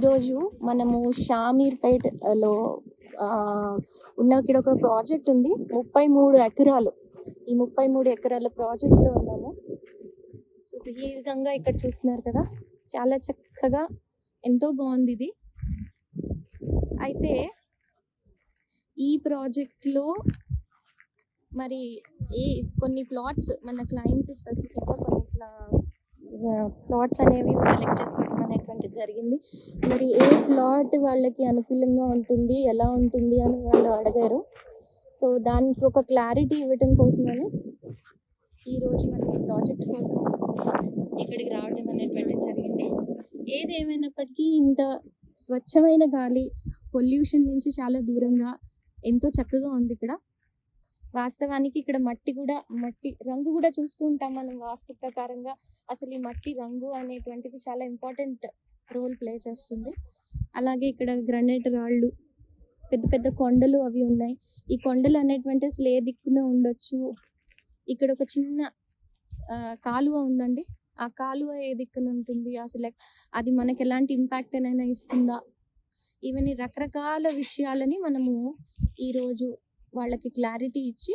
ఈరోజు మనము షామీర్పేటలో ఉన్న ఇక్కడ ఒక ప్రాజెక్ట్ ఉంది. 33 ఎకరాలు. ఈ 33 ఎకరాల ప్రాజెక్ట్లో ఉన్నాము. సో ఈ విధంగా ఇక్కడ చూస్తున్నారు కదా, చాలా చక్కగా ఎంతో బాగుంది ఇది. అయితే ఈ ప్రాజెక్ట్లో మరి కొన్ని ప్లాట్స్ మన క్లయింట్స్ స్పెసిఫిక్గా కొన్ని ప్లాట్స్ అనేవి సెలెక్ట్ చేసుకోవడం అనేటువంటిది జరిగింది. మరి ఏ ప్లాట్ వాళ్ళకి అనుకూలంగా ఉంటుంది, ఎలా ఉంటుంది అని వాళ్ళు అడిగారు. సో దానికి ఒక క్లారిటీ ఇవ్వటం కోసమని ఈరోజు మనకి ప్రాజెక్ట్ కోసం ఇక్కడికి రావడం అనేటువంటిది జరిగింది. ఏదేమైనప్పటికీ ఇంత స్వచ్ఛమైన గాలి, పొల్యూషన్ నుంచి చాలా దూరంగా ఎంతో చక్కగా ఉంది ఇక్కడ. వాస్తవానికి ఇక్కడ మట్టి రంగు కూడా చూస్తూ ఉంటాం మనం వాస్తు ప్రకారంగా. అసలు ఈ మట్టి రంగు అనేటువంటిది చాలా ఇంపార్టెంట్ రోల్ ప్లే చేస్తుంది. అలాగే ఇక్కడ గ్రానైట్ రాళ్ళు, పెద్ద పెద్ద కొండలు అవి ఉన్నాయి. ఈ కొండలు అనేటువంటి అసలు ఏ దిక్కున ఉండొచ్చు. ఇక్కడ ఒక చిన్న కాలువ ఉందండి. ఆ కాలువ ఏ దిక్కున ఉంటుంది, అసలు అది మనకి ఎలాంటి ఇంపాక్ట్ అయినా ఇస్తుందా, ఇవన్నీ రకరకాల విషయాలని మనము ఈరోజు వాళ్ళకి క్లారిటీ ఇచ్చి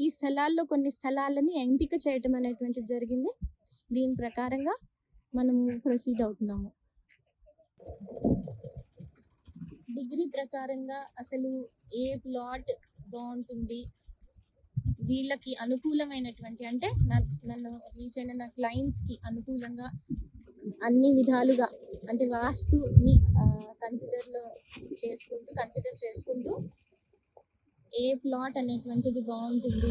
ఈ స్థలాల్లో కొన్ని స్థలాలని ఎంపిక చేయటం అనేటువంటిది జరిగింది. దీని ప్రకారంగా మనము ప్రొసీడ్ అవుతున్నాము. డిగ్రీ ప్రకారంగా అసలు ఏ ప్లాట్ బాగుంటుంది, వీళ్ళకి అనుకూలమైనటువంటి, అంటే నన్ను రీచ్ అయిన నా క్లయింట్స్కి అనుకూలంగా అన్ని విధాలుగా, అంటే వాస్తుని కన్సిడర్ చేసుకుంటూ ఏ ప్లాట్ అనేటువంటిది బాగుంటుంది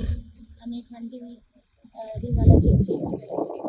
అనేటువంటిది అది వాళ్ళ చెక్ చేయడం జరిగింది.